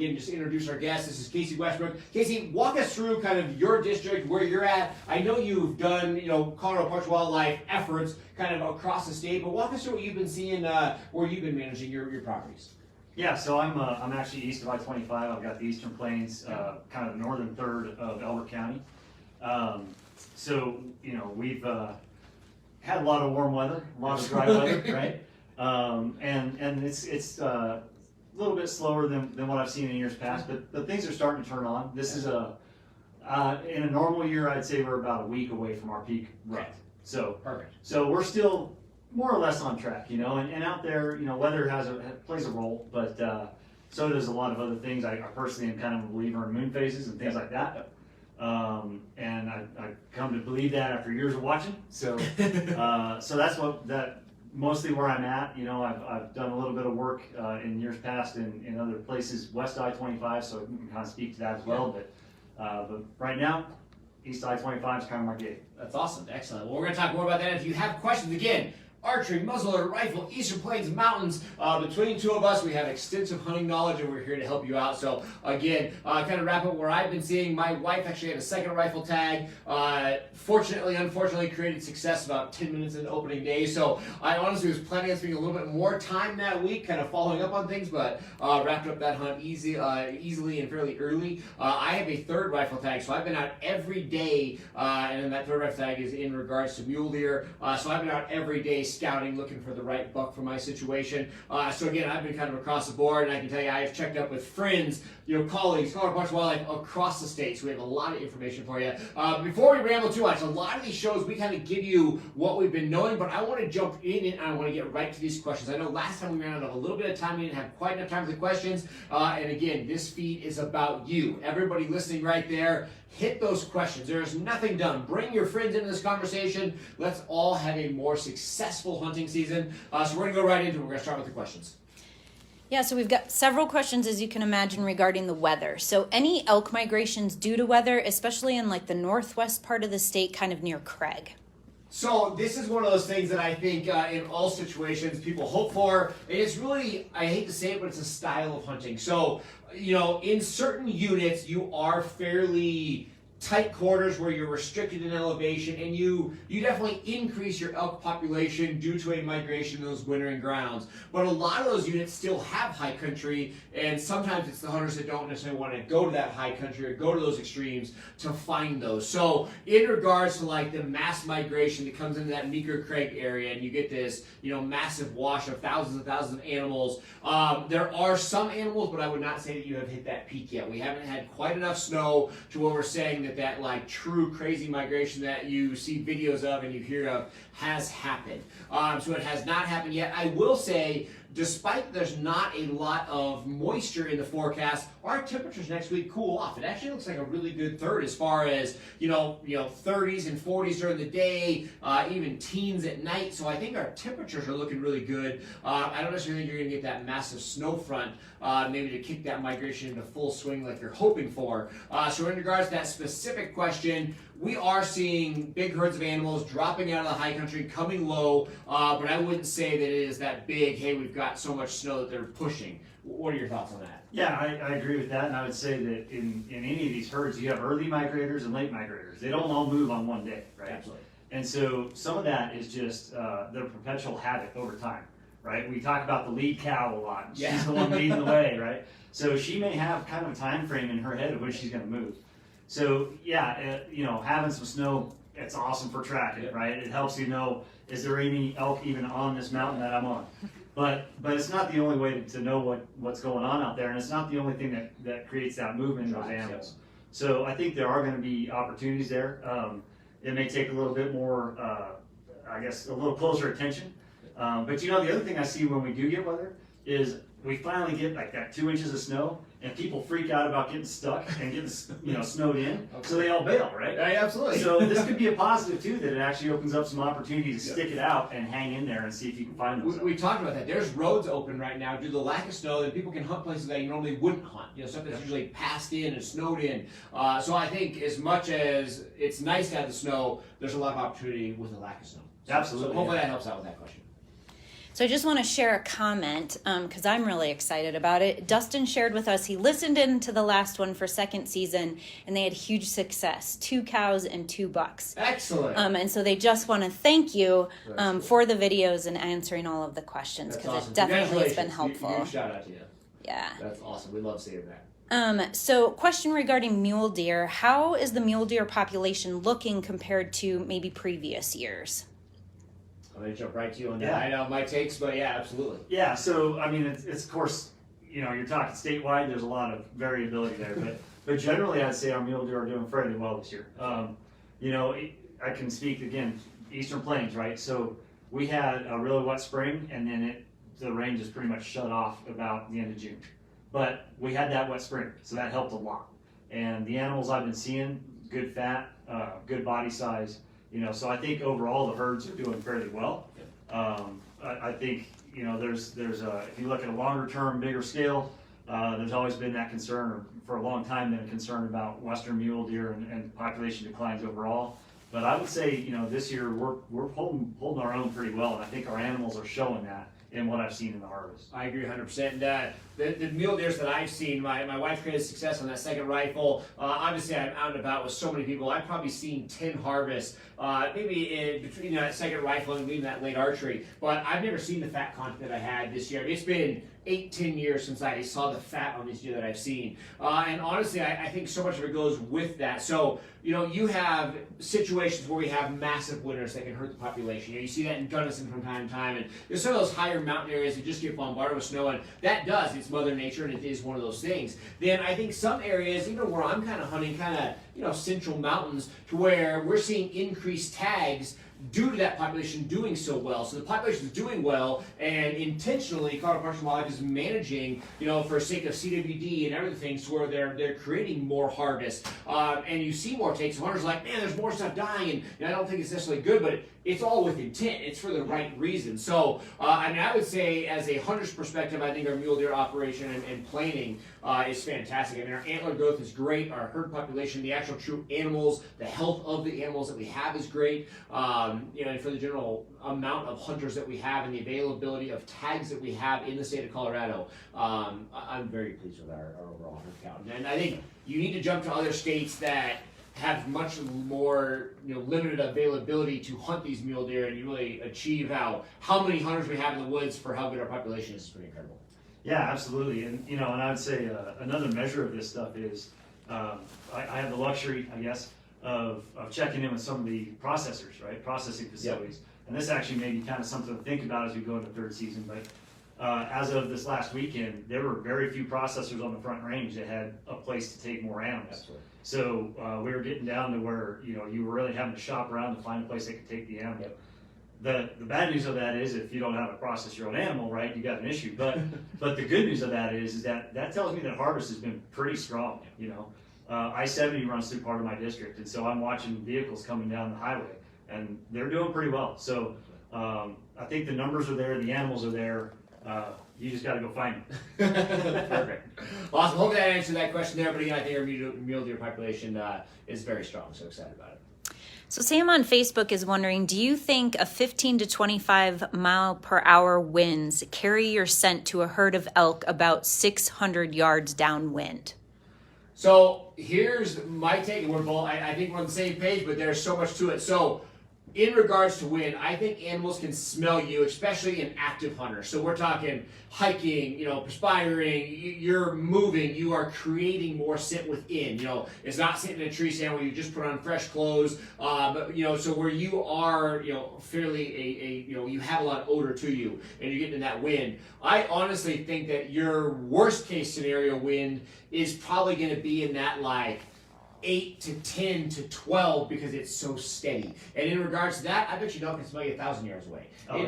And just introduce our guest. This is Casey Westbrook. Casey, walk us through kind of your district, where you're at. I know you've done, Colorado Parks Wildlife efforts kind of across the state, but walk us through what you've been seeing, where you've been managing your properties. Yeah, so I'm actually east of I-25. I've got the Eastern Plains, kind of the northern third of Elk County. We've had a lot of warm weather, a lot of dry weather, right? And it's a little bit slower than what I've seen in years past, but things are starting to turn on. This is in a normal year, I'd say we're about a week away from our peak rut. So perfect. So we're still more or less on track, and out there, weather plays a role, but so does a lot of other things. I personally am kind of a believer in moon phases and things like that. And I've come to believe that after years of watching. So so that's mostly where I'm at. I've done a little bit of work in years past in other places, west I-25, so I can kind of speak to that as well. But right now, east I-25 is kind of my gig. That's awesome. Excellent. Well, we're going to talk more about that. If you have questions, again, archery, muzzleloader, rifle, Eastern Plains, mountains. Between the two of us, we have extensive hunting knowledge, and we're here to help you out. So again, kind of wrap up where I've been seeing. My wife actually had a second rifle tag. Unfortunately, created success about 10 minutes in the opening day. So I honestly was planning on spending a little bit more time that week, kind of following up on things, but wrapped up that hunt easily and fairly early. I have a third rifle tag, so I've been out every day, and that third rifle tag is in regards to mule deer. So I've been out every day scouting, looking for the right buck for my situation. So again, I've been kind of across the board, and I can tell you I have checked up with friends, colleagues, Colorado Parks Wildlife across the state, so we have a lot of information for you. Before we ramble too much, a lot of these shows we kind of give you what we've been knowing, but I want to jump in and I want to get right to these questions. I know last time we ran out of a little bit of time, we didn't have quite enough time for the questions, and again, this feed is about you. Everybody listening right there, hit those questions. There is nothing done. Bring your friends into this conversation. Let's all have a more successful hunting season. So we're going to go right into it. We're going to start with the questions. Yeah, so we've got several questions, as you can imagine, regarding the weather. So any elk migrations due to weather, especially in like the northwest part of the state, kind of near Craig? So this is one of those things that I think in all situations people hope for. And it's really, I hate to say it, but it's a style of hunting. So, in certain units, you are fairly tight quarters where you're restricted in elevation, and you definitely increase your elk population due to a migration in those wintering grounds. But a lot of those units still have high country, and sometimes it's the hunters that don't necessarily want to go to that high country or go to those extremes to find those. So in regards to like the mass migration that comes into that Meeker Craig area, and you get this massive wash of thousands and thousands of animals, there are some animals, but I would not say that you have hit that peak yet. We haven't had quite enough snow to where we're saying that like true crazy migration that you see videos of and you hear of has happened. So it has not happened yet. I will say, despite there's not a lot of moisture in the forecast, our temperatures next week cool off. It actually looks like a really good third as far as, 30s and 40s during the day, even teens at night. So I think our temperatures are looking really good. I don't necessarily think you're going to get that massive snow front, maybe to kick that migration into full swing like you're hoping for. So in regards to that specific question, we are seeing big herds of animals dropping out of the high country, coming low, but I wouldn't say that it is that big, hey, we've got so much snow that they're pushing. What are your thoughts on that? Yeah, I agree with that, and I would say that in any of these herds, you have early migrators and late migrators. They don't all move on one day, right? Absolutely. And so some of that is just their perpetual habit over time, right? We talk about the lead cow a lot. She's the one leading the way, right? So she may have kind of a time frame in her head of when she's going to move. So yeah, having some snow, it's awesome for tracking, right? It helps you know, is there any elk even on this mountain that I'm on? But it's not the only way to know what's going on out there, and it's not the only thing that creates that movement in those animals. So I think there are going to be opportunities there. It may take a little bit more, a little closer attention. But the other thing I see when we do get weather is we finally get like that 2 inches of snow, and people freak out about getting stuck and getting snowed in, so they all bail, right? Yeah, absolutely. So this could be a positive too, that it actually opens up some opportunities to stick it out and hang in there and see if you can find those. We talked about that. There's roads open right now due to the lack of snow that people can hunt places that you normally wouldn't hunt. Stuff that's usually passed in and snowed in. So I think as much as it's nice to have the snow, there's a lot of opportunity with the lack of snow. Absolutely. So hopefully that helps out with that question. So I just want to share a comment because I'm really excited about it. Dustin shared with us, he listened into the last one for second season, and they had huge success, 2 cows and 2 bucks. Excellent. And so they just want to thank you Cool. for the videos and answering all of the questions, because awesome. it definitely has been Congratulations. helpful. Huge shout out to you. Yeah. That's awesome. We love seeing that. So question regarding mule deer. How is the mule deer population looking compared to maybe previous years? I'm going to jump right to you on that. Yeah. I know my takes, but yeah, absolutely. Yeah, so I mean, it's of course, you know, you're talking statewide. There's a lot of variability there, but generally, I'd say our mule deer are doing fairly well this year. You know, I can speak again, Eastern Plains, right? So we had a really wet spring, and then the rain just pretty much shut off about the end of June. But we had that wet spring, so that helped a lot. And the animals I've been seeing, good fat, good body size. You know, so I think overall the herds are doing fairly well. I think, you know, there's if you look at a longer term, bigger scale, there's always been that concern, or for a long time been a concern about western mule deer and population declines overall. But I would say, you know, this year we're holding our own pretty well, and I think our animals are showing that in what I've seen in the harvest. I agree 100%. And the mule deers that I've seen, my wife created success on that second rifle. Obviously, I'm out and about with so many people. I've probably seen 10 harvests, maybe in between that second rifle and even that late archery. But I've never seen the fat content that I had this year. It's been 8-10 years since I saw the fat on these deer that I've seen. And honestly, I think so much of it goes with that. So, you know, you have situations where we have massive winters that can hurt the population. You know, you see that in Gunnison from time to time. And there's some of those higher mountain areas that just get bombarded with snow. And that does. It's Mother Nature, and it is one of those things. Then I think some areas, even where I'm kind of hunting, you know, central mountains, to where we're seeing increased tags due to that population doing so well. So the population is doing well, and intentionally, Colorado Parks and Wildlife is managing, you know, for sake of CWD and everything, to where they're creating more harvest, and you see more takes. Hunters are like, man, there's more stuff dying, and I don't think it's necessarily good, but it's all with intent. It's for the right reason. So, I mean, I would say, as a hunter's perspective, I think our mule deer operation and planning is fantastic. I mean, our antler growth is great. Our herd population, the actual true animals, the health of the animals that we have is great. You know, and for the general amount of hunters that we have and the availability of tags that we have in the state of Colorado, I'm very pleased with our overall herd count. And I think you need to jump to other states that have much more, you know, limited availability to hunt these mule deer, and you really achieve how many hunters we have in the woods for how good our population is pretty incredible. Yeah, absolutely. And, you know, and I would say another measure of this stuff is I have the luxury, I guess, of checking in with some of the processors, right? Processing facilities. Yep. And this actually may be kind of something to think about as we go into third season. But as of this last weekend, there were very few processors on the Front Range that had a place to take more animals. Absolutely. So we were getting down to where, you know, you were really having to shop around to find a place that could take the animal. Yep. The bad news of that is, if you don't have to process your own animal, right, you got an issue. But the good news of that is that tells me that harvest has been pretty strong. You know, I-70 runs through part of my district, and so I'm watching vehicles coming down the highway, and they're doing pretty well. So I think the numbers are there, the animals are there. You just got to go find them. Perfect. Awesome. Hope that answered that question there. But again, I think our mule deer population is very strong. So excited about it. So Sam on Facebook is wondering, do you think a 15 to 25 mile per hour winds carry your scent to a herd of elk about 600 yards downwind? So here's my take, and we're both, I think we're on the same page, but there's so much to it. So in regards to wind, I think animals can smell you, especially an active hunter. So we're talking hiking, you know, perspiring, you're moving, you are creating more scent within. You know, it's not sitting in a tree stand where you just put on fresh clothes, but, you know, so where you are, you know, fairly you know, you have a lot of odor to you, and you're getting in that wind. I honestly think that your worst case scenario wind is probably going to be in that, like, 8 to 10 to 12, because it's so steady. And in regards to that, I bet you don't can smell you 1,000 yards away. Oh,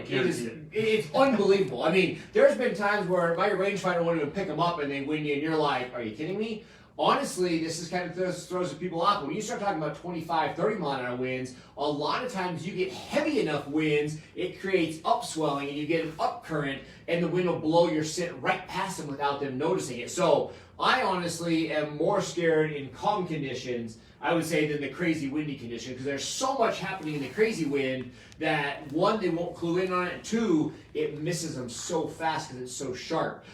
it's unbelievable. I mean, there's been times where my rangefinder won't even pick them up, and they wing you, and you're like, are you kidding me? Honestly, this is kind of throws people off. When you start talking about 25, 30 mile an hour winds, a lot of times you get heavy enough winds, it creates upswelling, and you get an up current, and the wind will blow your scent right past them without them noticing it. So I honestly am more scared in calm conditions, I would say, than the crazy windy condition, because there's so much happening in the crazy wind that, one, they won't clue in on it, and two, it misses them so fast because it's so sharp.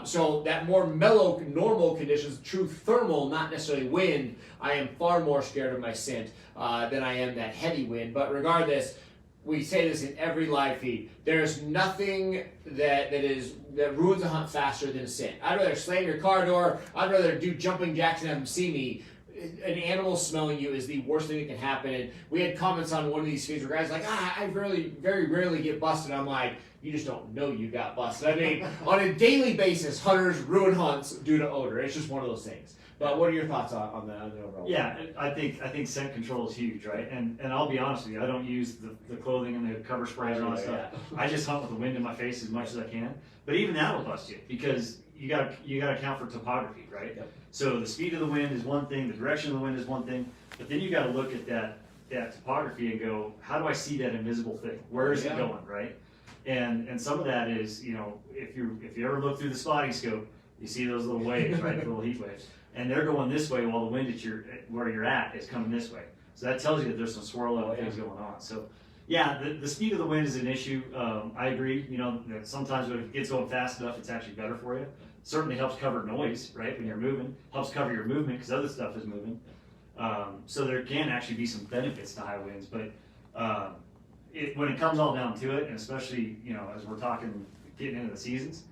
So that more mellow, normal conditions, true thermal, not necessarily wind, I am far more scared of my scent than I am that heavy wind. But regardless, we say this in every live feed, there's nothing that ruins a hunt faster than a scent. I'd rather slam your car door, I'd rather do jumping jacks and have them see me. An animal smelling you is the worst thing that can happen. And we had comments on one of these feeds where guys like, I very rarely get busted. I'm like, you just don't know you got busted. I mean, on a daily basis, hunters ruin hunts due to odor. It's just one of those things. But what are your thoughts on the overall? Yeah, I think scent control is huge, right? And I'll be honest with you, I don't use the clothing and the cover sprays and all that stuff. Yeah. I just hunt with the wind in my face as much as I can. But even that will bust you, because you got to account for topography, right? Yep. So the speed of the wind is one thing, the direction of the wind is one thing, but then you got to look at that topography and go, how do I see that invisible thing? Where is it going, right? And some of that is, if you ever look through the spotting scope, you see those little waves, right? Little heat waves. And they're going this way while the wind where you're at is coming this way. So that tells you that there's some swirl and things going on. So yeah, the speed of the wind is an issue. I agree, that sometimes when it gets going fast enough, it's actually better for you. Certainly helps cover noise, right, when you're moving. Helps cover your movement because other stuff is moving. So there can actually be some benefits to high winds. But when it comes all down to it, and especially, as we're getting into the seasons,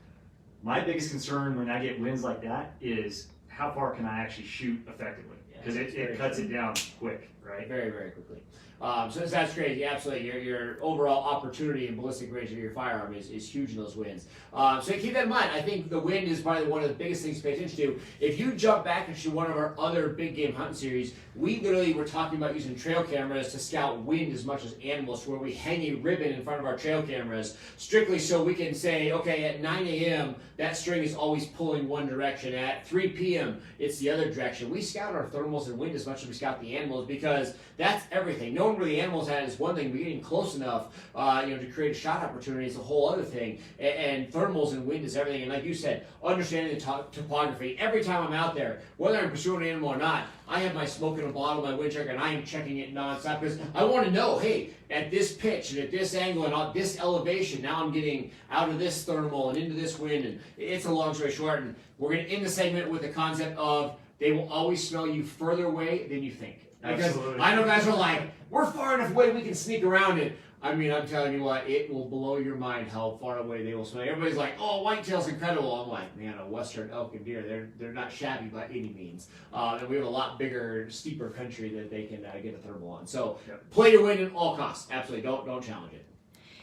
my biggest concern when I get winds like that is how far can I actually shoot effectively? Because it cuts it down quick, right? Very, very quickly. So that's great. Yeah, absolutely. Your overall opportunity and ballistic range of your firearm is huge in those winds. So keep that in mind. I think the wind is probably one of the biggest things to pay attention to. If you jump back into one of our other big game hunting series, we literally were talking about using trail cameras to scout wind as much as animals, where we hang a ribbon in front of our trail cameras strictly so we can say, okay, at 9 a.m., that string is always pulling one direction. At 3 p.m., it's the other direction. We scout our thermals and wind as much as we scout the animals, because that's everything. Knowing where the animals at is one thing, but getting close enough, to create a shot opportunity is a whole other thing. And thermals and wind is everything. And like you said, understanding the topography. Every time I'm out there, whether I'm pursuing an animal or not, I have my smoke in a bottle, my wind checker, and I am checking it nonstop because I want to know, hey, at this pitch and at this angle and at this elevation, now I'm getting out of this thermal and into this wind. And it's a long story short. And we're going to end the segment with the concept of they will always smell you further away than you think. Because absolutely. I know guys are like, we're far enough away we can sneak around it. I mean, I'm telling you what, it will blow your mind how far away they will smell. Everybody's like, oh, whitetail's incredible. I'm like, man, a western elk and deer, they're not shabby by any means. And we have a lot bigger, steeper country that they can get a thermal on. So play your wind at all costs. Absolutely, don't challenge it.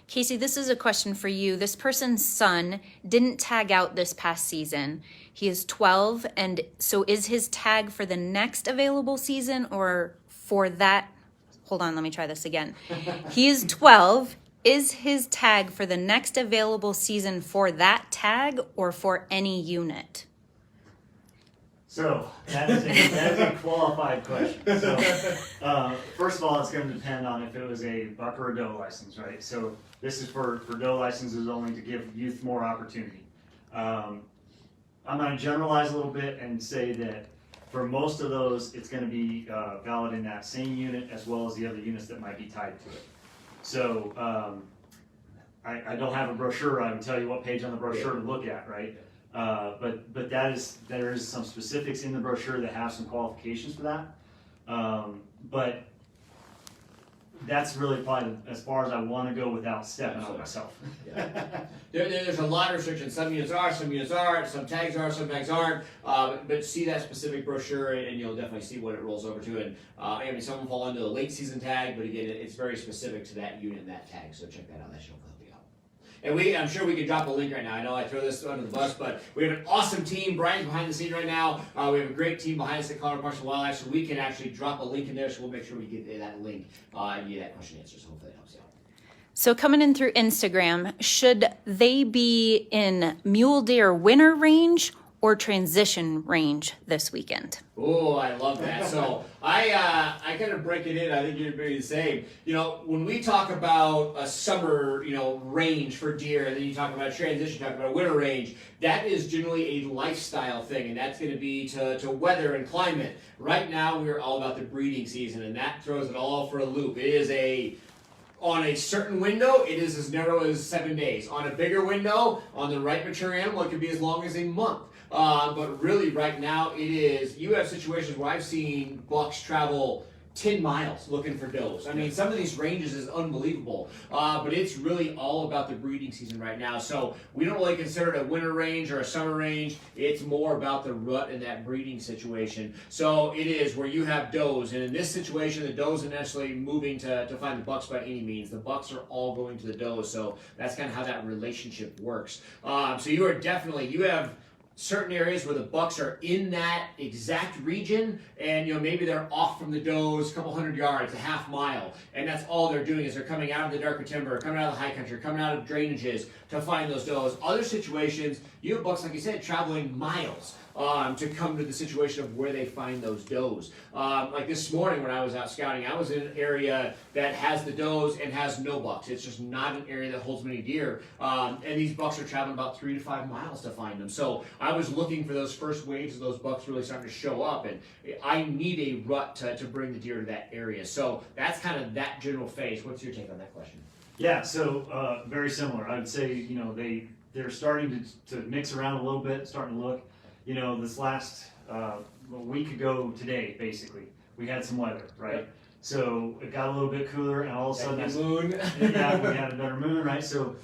Casey, this is a question for you. This person's son didn't tag out this past season. He is 12, and so is his tag for the next available season or for that? Hold on, let me try this again. He is 12. Is his tag for the next available season for that tag or for any unit? So that is a qualified question. So first of all, it's going to depend on if it was a buck or a doe license, right? So this is for doe licenses only to give youth more opportunity. I'm going to generalize a little bit and say that for most of those, it's going to be valid in that same unit as well as the other units that might be tied to it. So I don't have a brochure. I can tell you what page on the brochure to look at, right? But there is some specifics in the brochure that have some qualifications for that. But that's really probably as far as I want to go without stepping on myself. Yeah. There's a lot of restrictions. Some units are, some units aren't, some tags are, some tags aren't. But see that specific brochure and you'll definitely see what it rolls over to. And I mean, some will fall into the late season tag, but again, it's very specific to that unit and that tag. So check that out. That should help you out. And I'm sure we could drop a link right now. I know I throw this under the bus, but we have an awesome team. Brian's behind the scene right now. We have a great team behind us at Colorado Parks and Wildlife, so we can actually drop a link in there. So we'll make sure we get that link and get that question answered. So hopefully that helps you out. So coming in through Instagram, should they be in mule deer winter range or transition range this weekend? Oh, I love that. So I kind of break it in. I think you're very the same. When we talk about a summer, range for deer, and then you talk about transition, talk about a winter range, that is generally a lifestyle thing, and that's going to be to weather and climate. Right now, we're all about the breeding season, and that throws it all for a loop. It is on a certain window, it is as narrow as 7 days. On a bigger window, on the right mature animal, it could be as long as a month. But really, right now, you have situations where I've seen bucks travel 10 miles looking for does. I mean, some of these ranges is unbelievable, but it's really all about the breeding season right now. So we don't really consider it a winter range or a summer range. It's more about the rut and that breeding situation. So it is where you have does, and in this situation, the does aren't necessarily moving to find the bucks by any means. The bucks are all going to the does, so that's kind of how that relationship works. So you have certain areas where the bucks are in that exact region, and maybe they're off from the does a couple hundred yards, a half mile, and that's all they're doing is they're coming out of the darker timber, coming out of the high country, coming out of drainages to find those does. Other situations, you have bucks, like you said, traveling miles to come to the situation of where they find those does. Like this morning when I was out scouting, I was in an area that has the does and has no bucks. It's just not an area that holds many deer, and these bucks are traveling about 3 to 5 miles to find them. So I was looking for those first waves of those bucks really starting to show up, and I need a rut to bring the deer to that area. So that's kind of that general phase. What's your take on that question? Yeah, so very similar. I would say, they're starting to mix around a little bit, starting to look. This last a week ago today, basically, we had some weather, right? Yep. So it got a little bit cooler, and all of a sudden, moon. Yeah, we had a better moon, right? So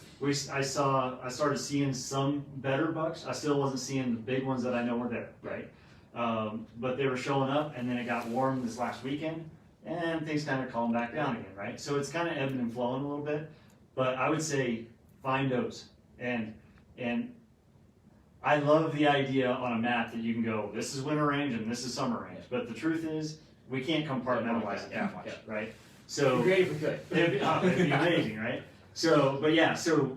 I started seeing some better bucks. I still wasn't seeing the big ones that I know were there, right? But they were showing up, and then it got warm this last weekend, and things kind of calmed back down again, right? So it's kind of ebbing and flowing a little bit, but I would say find those, and I love the idea on a map that you can go, this is winter range and this is summer range. But the truth is, we can't compartmentalize it that much, right? So it'd be great if we could. It'd be amazing, right? So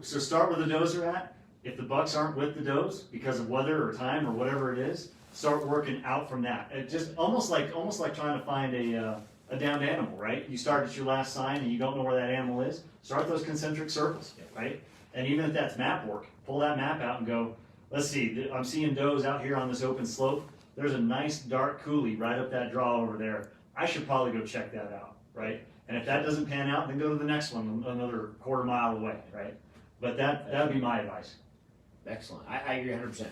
start where the does are at. If the bucks aren't with the does because of weather or time or whatever it is, start working out from that. It just almost like trying to find a downed animal, right? You start at your last sign and you don't know where that animal is. Start those concentric circles, right? And even if that's map work, pull that map out and go, let's see, I'm seeing does out here on this open slope. There's a nice dark coulee right up that draw over there. I should probably go check that out, right? And if that doesn't pan out, then go to the next one another quarter mile away, right? But that would be my advice. Excellent. I agree 100%.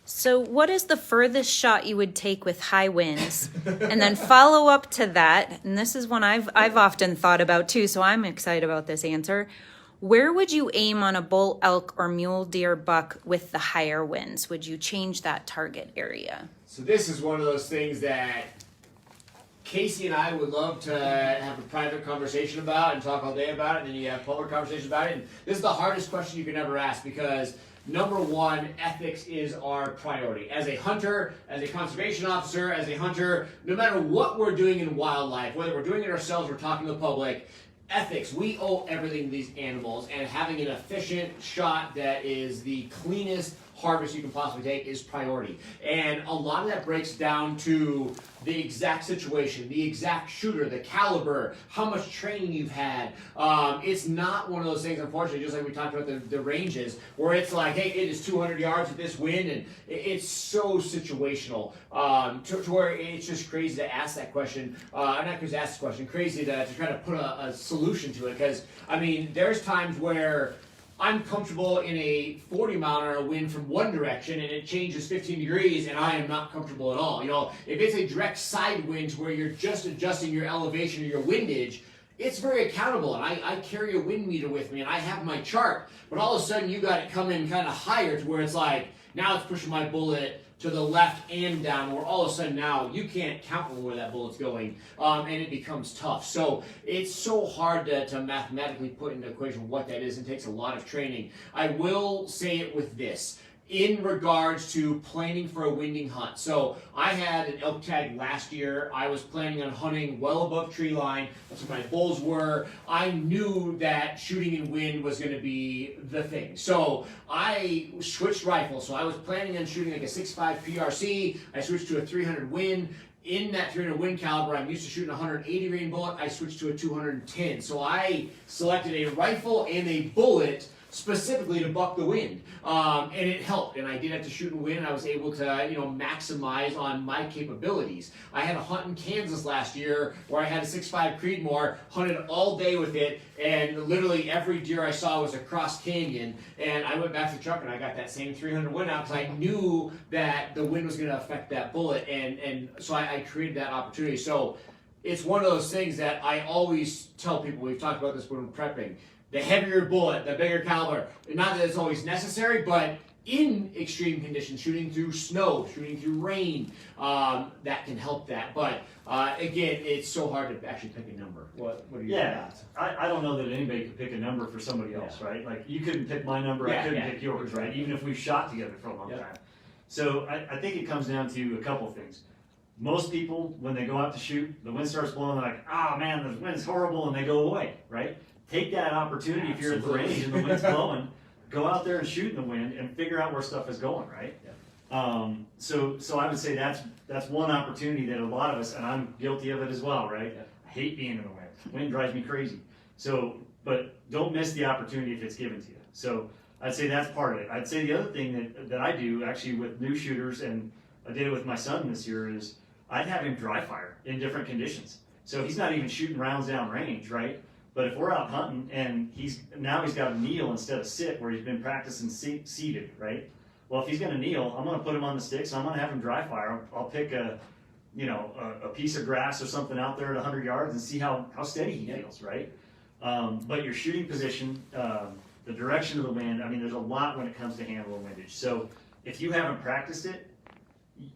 So what is the furthest shot you would take with high winds? And then follow up to that, and this is one I've often thought about too, so I'm excited about this answer. Where would you aim on a bull elk or mule deer buck with the higher winds? Would you change that target area? So this is one of those things that Casey and I would love to have a private conversation about and talk all day about it, and then you have public conversation about it. And this is the hardest question you can ever ask because number one, ethics is our priority. As a hunter, as a conservation officer, as a hunter, no matter what we're doing in wildlife, whether we're doing it ourselves or talking to the public, ethics, we owe everything to these animals, and having an efficient shot that is the cleanest harvest you can possibly take is priority. And a lot of that breaks down to the exact situation, the exact shooter, the caliber, how much training you've had. It's not one of those things, unfortunately, just like we talked about the ranges, where it's like, hey, it is 200 yards with this wind, and it's so situational to where it's just crazy to ask that question. I'm not crazy to ask this question, crazy to try to put a solution to it, because, I mean, there's times where I'm comfortable in a 40-mile-an-hour wind from one direction and it changes 15 degrees and I am not comfortable at all. If it's a direct side wind where you're just adjusting your elevation or your windage, it's very accountable, and I carry a wind meter with me and I have my chart, but all of a sudden you got it coming kind of higher to where it's like, now it's pushing my bullet to the left and down, where all of a sudden now you can't count on where that bullet's going, and it becomes tough. So it's so hard to mathematically put into equation what that is, and takes a lot of training. I will say it with this. in regards to planning for a winding hunt. So I had an elk tag last year. I was planning on hunting well above tree line. That's where my bulls were. I knew that shooting in wind was going to be the thing. So I switched rifles. So I was planning on shooting like a 6.5 PRC. I switched to a 300 Win. In that 300 Win caliber, I'm used to shooting a 180 grain bullet. I switched to a 210. So I selected a rifle and a bullet specifically to buck the wind, and it helped. And I did have to shoot in wind, and I was able to, maximize on my capabilities. I had a hunt in Kansas last year where I had a 6.5 Creedmoor, hunted all day with it, and literally every deer I saw was across canyon. And I went back to the truck and I got that same 300 Win out because I knew that the wind was going to affect that bullet, and so I created that opportunity. So it's one of those things that I always tell people. We've talked about this when we're prepping. The heavier bullet, the bigger caliber. Not that it's always necessary, but in extreme conditions, shooting through snow, shooting through rain, that can help that. But again, it's so hard to actually pick a number. What are your thoughts? I don't know that anybody could pick a number for somebody else, right? Like you couldn't pick my number, I couldn't pick yours, right? Even if we've shot together for a long time. So I think it comes down to a couple things. Most people, when they go out to shoot, the wind starts blowing, they're like, oh man, the wind's horrible, and they go away, right? Take that opportunity if you're at the range and the wind's blowing, go out there and shoot in the wind and figure out where stuff is going, right? So I would say that's one opportunity that a lot of us, and I'm guilty of it as well, right? I hate being in the wind. Wind drives me crazy. So, but don't miss the opportunity if it's given to you. So I'd say that's part of it. I'd say the other thing that I do actually with new shooters, and I did it with my son this year, is I'd have him dry fire in different conditions. So he's not even shooting rounds down range, right? But if we're out hunting and he's got to kneel instead of sit where he's been practicing seated, right? Well, if he's going to kneel, I'm going to put him on the stick, so I'm going to have him dry fire. I'll pick a piece of grass or something out there at 100 yards and see how steady he feels, right? But your shooting position, the direction of the wind, I mean, there's a lot when it comes to handle and windage. So if you haven't practiced it,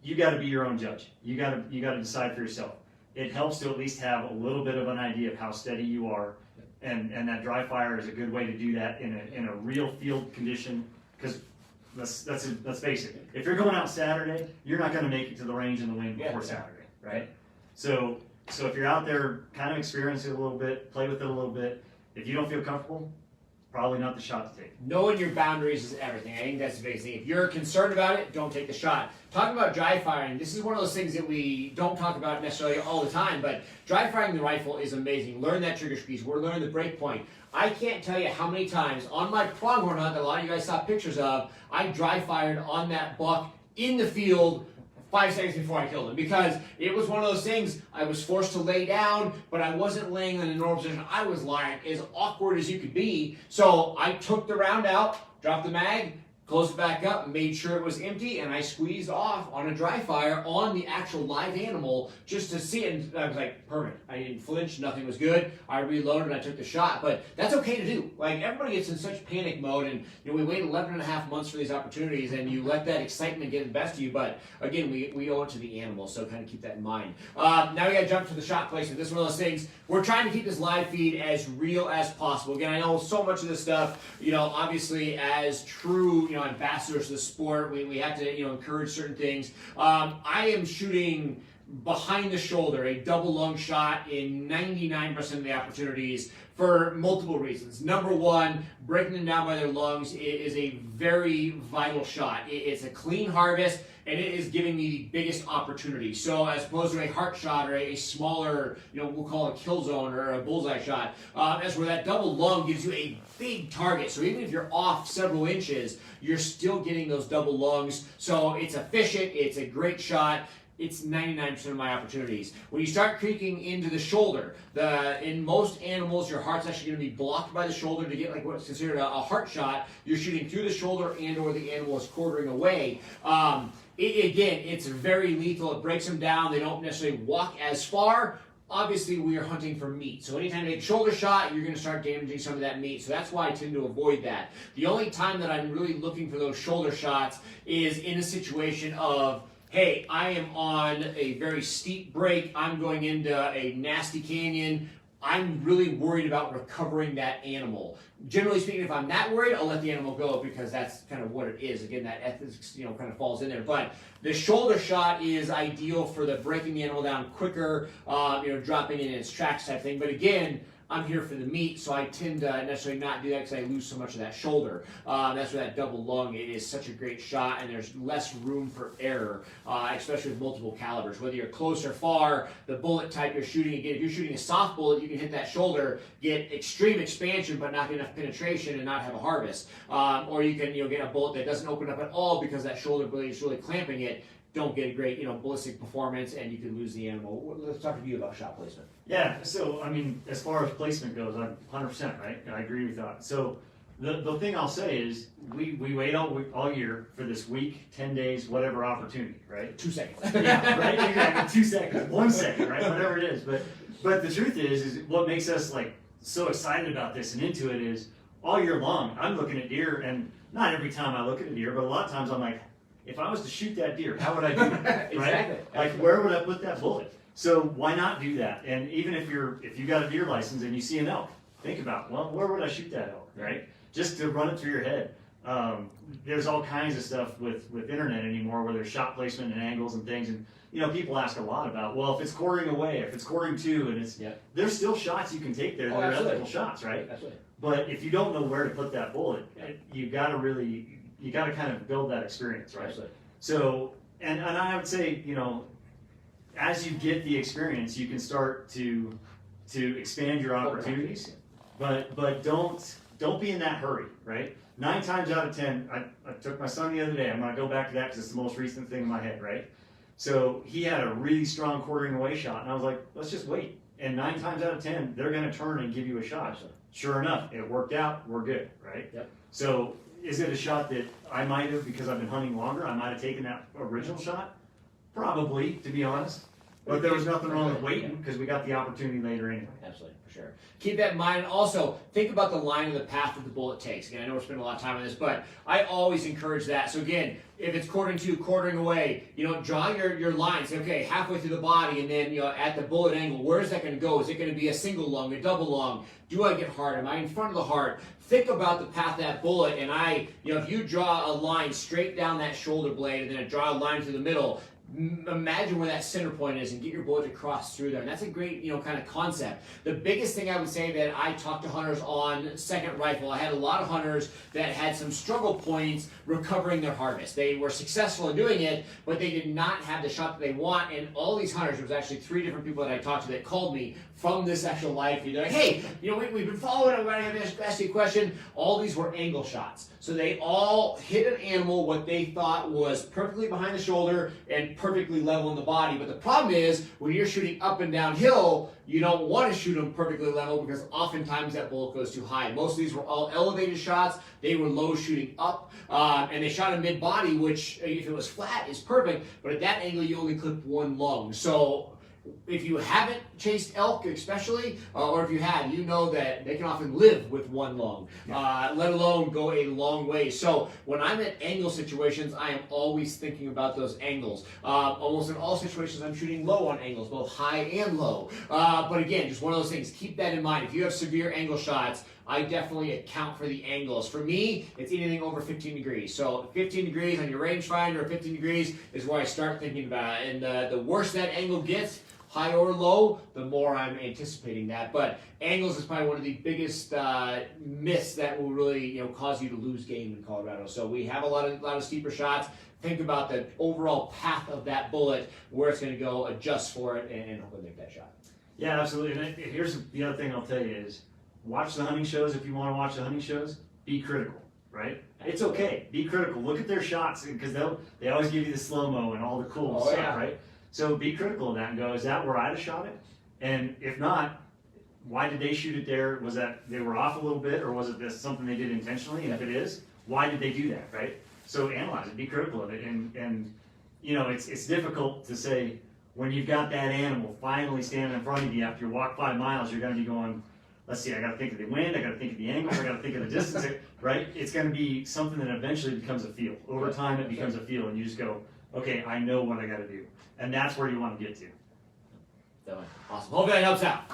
you got to be your own judge. You got to decide for yourself. It helps to at least have a little bit of an idea of how steady you are. And that dry fire is a good way to do that in a real field condition, because let's face it, if you're going out Saturday, you're not going to make it to the range in the wind before Saturday, right? So if you're out there, kind of experience it a little bit, play with it a little bit. If you don't feel comfortable, probably not the shot to take. Knowing your boundaries is everything. I think that's the biggest thing. If you're concerned about it, don't take the shot. Talking about dry firing, this is one of those things that we don't talk about necessarily all the time, but dry firing the rifle is amazing. Learn that trigger squeeze. We're learning the break point. I can't tell you how many times on my pronghorn hunt that a lot of you guys saw pictures of, I dry fired on that buck in the field 5 seconds before I killed him, because it was one of those things. I was forced to lay down, but I wasn't laying in a normal position. I was lying as awkward as you could be. So I took the round out, dropped the mag, closed it back up, made sure it was empty, and I squeezed off on a dry fire on the actual live animal just to see it. And I was like, perfect. I didn't flinch. Nothing was good. I reloaded and I took the shot. But that's okay to do. Like, everybody gets in such panic mode, and we wait 11 and a half months for these opportunities, and you let that excitement get the best of you. But again, we owe it to the animal, so kind of keep that in mind. Now we got to jump to the shot placement. This is one of those things. We're trying to keep this live feed as real as possible. Again, I know so much of this stuff, obviously as true, ambassadors to the sport, we have to, encourage certain things. I am shooting behind the shoulder, a double lung shot in 99% of the opportunities for multiple reasons. Number one, breaking them down by their lungs is a very vital shot. It's a clean harvest, and it is giving me the biggest opportunity. So as opposed to a heart shot or a smaller, we'll call it a kill zone or a bullseye shot, that's where that double lung gives you a big target. So even if you're off several inches, you're still getting those double lungs. So it's efficient, it's a great shot. It's 99% of my opportunities. When you start creaking into the shoulder, in most animals, your heart's actually going to be blocked by the shoulder to get like what's considered a heart shot. You're shooting through the shoulder and or the animal is quartering away. Again, it's very lethal. It breaks them down. They don't necessarily walk as far. Obviously, we are hunting for meat. So anytime you take a shoulder shot, you're going to start damaging some of that meat. So that's why I tend to avoid that. The only time that I'm really looking for those shoulder shots is in a situation of, hey, I am on a very steep break. I'm going into a nasty canyon. I'm really worried about recovering that animal. Generally speaking, if I'm not worried, I'll let the animal go because that's kind of what it is. Again, that ethics, kind of falls in there. But the shoulder shot is ideal for the breaking the animal down quicker, dropping it in its tracks type thing. But again, I'm here for the meat, so I tend to necessarily not do that because I lose so much of that shoulder. That's where that double lung, it is such a great shot, and there's less room for error, especially with multiple calibers. Whether you're close or far, the bullet type you're shooting, again, if you're shooting a soft bullet, you can hit that shoulder, get extreme expansion, but not get enough penetration and not have a harvest. Or you can get a bullet that doesn't open up at all because that shoulder blade is really clamping it. Don't get a great, ballistic performance, and you can lose the animal. Let's talk to you about shot placement. Yeah, so, I mean, as far as placement goes, I'm 100%, right? I agree with that. So, the thing I'll say is, we wait all year for this week, 10 days, whatever opportunity, right? 2 seconds. Yeah, right? Exactly. 2 seconds, 1 second, right? Whatever it is. But the truth is what makes us, so excited about this and into it is, all year long, I'm looking at deer, and not every time I look at a deer, but a lot of times I'm like, if I was to shoot that deer, how would I do that? Right? Exactly. Where would I put that bullet? So why not do that? And even if you got a deer license and you see an elk, think about, well, where would I shoot that elk, right? Just to run it through your head. There's all kinds of stuff with internet anymore where there's shot placement and angles and things, and people ask a lot about, well, if it's quartering away, if it's quartering to, and there's still shots you can take there that are ethical shots, right? Absolutely. But if you don't know where to put that bullet, you got to kind of build that experience, right? Absolutely. So, and I would say, as you get the experience, you can start to expand your opportunities, but don't be in that hurry, right? 9 times out of 10, I took my son the other day. I'm going to go back to that because it's the most recent thing in my head, right? So he had a really strong quartering away shot, and I was like, let's just wait. And 9 times out of 10, they're going to turn and give you a shot. Sure enough, it worked out. We're good, right? Yep. So is it a shot that I might have, because I've been hunting longer, I might have taken that original shot? Probably, to be honest. But there was nothing wrong with waiting because we got the opportunity later anyway. Absolutely, for sure. Keep that in mind. And also, think about the line of the path that the bullet takes. Again, I know we're spending a lot of time on this, but I always encourage that. So again, if it's quartering away, draw your line. Say, okay, halfway through the body, and then, at the bullet angle, where is that going to go? Is it going to be a single lung, a double lung? Do I get heart? Am I in front of the heart? Think about the path of that bullet, and if you draw a line straight down that shoulder blade, and then draw a line through the middle, imagine where that center point is and get your bullet to cross through there. And that's a great, kind of concept. The biggest thing I would say that I talked to hunters on second rifle, I had a lot of hunters that had some struggle points recovering their harvest. They were successful in doing it, but they did not have the shot that they want. And all these hunters, there was actually 3 different people that I talked to that called me from this actual life. They're like, hey, we've been following, I'm going to ask you a question. All these were angle shots. So they all hit an animal what they thought was perfectly behind the shoulder and perfectly level in the body. But the problem is, when you're shooting up and downhill, you don't want to shoot them perfectly level because oftentimes that bullet goes too high. Most of these were all elevated shots. They were low shooting up, and they shot a mid-body, which if it was flat is perfect, but at that angle you only clip 1 lung. So if you haven't chased elk especially, or if you have, you know that they can often live with 1 lung, let alone go a long way. So when I'm in angle situations, I am always thinking about those angles. Almost in all situations, I'm shooting low on angles, both high and low. But again, just one of those things, keep that in mind. If you have severe angle shots, I definitely account for the angles. For me, it's anything over 15 degrees. So 15 degrees on your rangefinder, or 15 degrees is where I start thinking about it. And the worse that angle gets, high or low, the more I'm anticipating that. But angles is probably one of the biggest myths that will really cause you to lose game in Colorado. So we have a lot of steeper shots. Think about the overall path of that bullet, where it's going to go, adjust for it, and hopefully make that shot. Yeah, absolutely. And here's the other thing I'll tell you is, watch the hunting shows if you want to watch the hunting shows. Be critical, right? It's okay. Be critical. Look at their shots, because they always give you the slow-mo and all the cool stuff, right? So be critical of that and go, is that where I'd have shot it? And if not, why did they shoot it there? Was that they were off a little bit, or was it something they did intentionally? And if it is, why did they do that, right? So analyze it, be critical of it. And it's difficult to say, when you've got that animal finally standing in front of you after you walk 5 miles, you're going to be going, let's see, I got to think of the wind, I got to think of the angles, I got to think of the distance, right? It's going to be something that eventually becomes a feel. Over time, it becomes a feel, and you just go, okay, I know what I got to do. And that's where you want to get to. Awesome. Hopefully that helps out.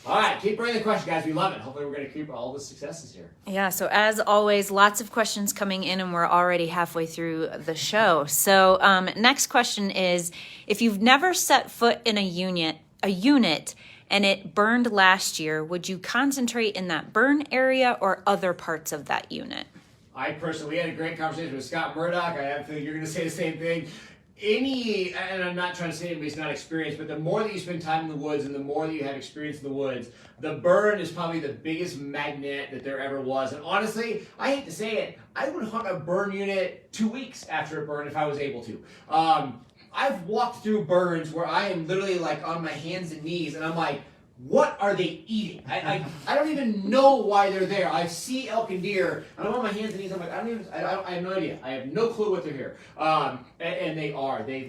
All right, keep bringing the question, guys. We love it. Hopefully, we're going to keep all the successes here. Yeah, so as always, lots of questions coming in, and we're already halfway through the show. So next question is, if you've never set foot in a unit and it burned last year, would you concentrate in that burn area or other parts of that unit? I personally, we had a great conversation with Scott Murdoch. I have a feeling you're going to say the same thing. And I'm not trying to say anybody's not experienced, but the more that you spend time in the woods and the more that you have experience in the woods, the burn is probably the biggest magnet that there ever was. And honestly, I hate to say it, I would hunt a burn unit 2 weeks after a burn if I was able to. I've walked through burns where I am literally like on my hands and knees, and I'm like, what are they eating? I don't even know why they're there. I see elk and deer, and I'm on my hands and knees. I'm like, I have no idea. I have no clue what they're here. And they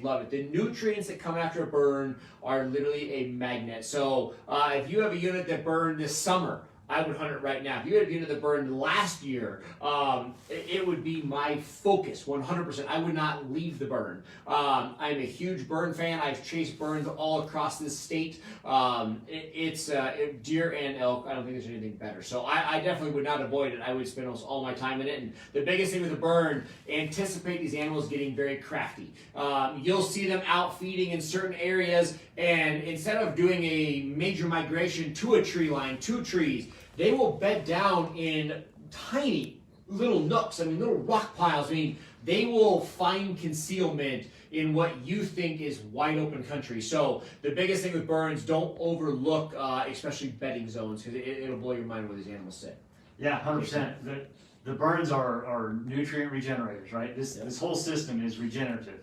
love it. The nutrients that come after a burn are literally a magnet. So if you have a unit that burned this summer, I would hunt it right now. If you had a unit that burned last year, it would be my focus, 100%. I would not leave the burn. I'm a huge burn fan. I've chased burns all across this state. It's deer and elk. I don't think there's anything better. So I definitely would not avoid it. I would spend almost all my time in it. And the biggest thing with a burn, anticipate these animals getting very crafty. You'll see them out feeding in certain areas, and instead of doing a major migration to a tree line, 2 trees, they will bed down in tiny little nooks, little rock piles. They will find concealment in what you think is wide open country. So the biggest thing with burns, don't overlook, especially bedding zones, because it'll blow your mind where these animals sit. Yeah, 100%. The burns are nutrient regenerators, right? This whole system is regenerative.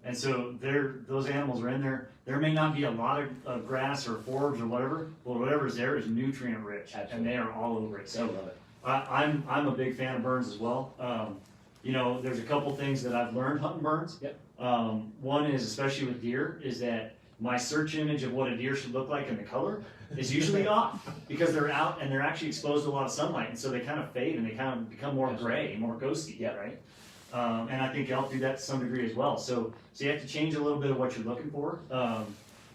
And so those animals are in there. There may not be a lot of grass or forbs or whatever, but whatever's there is nutrient rich. Absolutely. And they are all over it. So I love it. I'm a big fan of burns as well. There's a couple things that I've learned hunting burns. Yep. One is, especially with deer, is that my search image of what a deer should look like in the color is usually off, because they're out and they're actually exposed to a lot of sunlight, and so they kind of fade and they kind of become more gray, more ghosty, right? And I think elk do that to some degree as well. So you have to change a little bit of what you're looking for.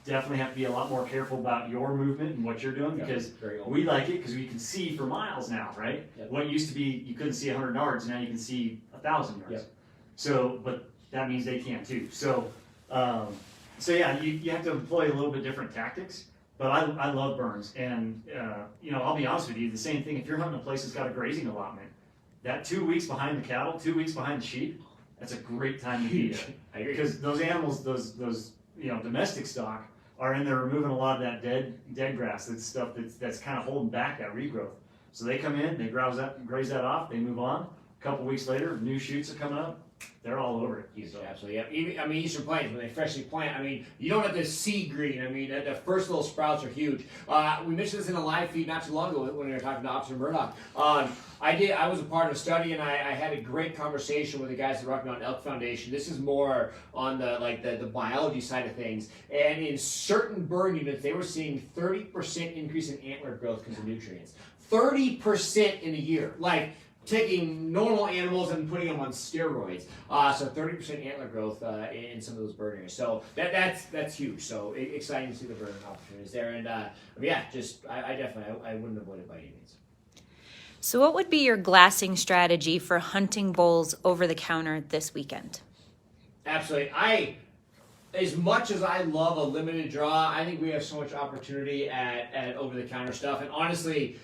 Definitely have to be a lot more careful about your movement and what you're doing, because we like it because we can see for miles now, right? Yep. What used to be you couldn't see 100 yards, now you can see 1,000 yards. Yep. So, but that means they can too. So yeah, you have to employ a little bit different tactics. But I love burns, and I'll be honest with you, the same thing. If you're hunting a place that's got a grazing allotment, that 2 weeks behind the cattle, 2 weeks behind the sheep, that's a great time to be there. Because those animals, those domestic stock, are in there removing a lot of that dead grass, that stuff that's kind of holding back that regrowth. So they come in, they graze that off, they move on. A couple weeks later, new shoots are coming up. They're all over it. Huge, absolutely. Yeah. Even, Eastern Plains, when they freshly plant, you don't have to see green. The first little sprouts are huge. We mentioned this in a live feed not too long ago when we were talking to Officer Murdoch. I was a part of a study, and I had a great conversation with the guys at Rocky Mountain Elk Foundation. This is more on the biology side of things. And in certain burn units, they were seeing 30% increase in antler growth because of nutrients. 30% in a year. Taking normal animals and putting them on steroids. So 30% antler growth in some of those burn areas. So that's huge. So exciting to see the burn opportunities there. And I wouldn't avoid it by any means. So what would be your glassing strategy for hunting bulls over the counter this weekend? Absolutely. As much as I love a limited draw, I think we have so much opportunity at over the counter stuff. And honestly,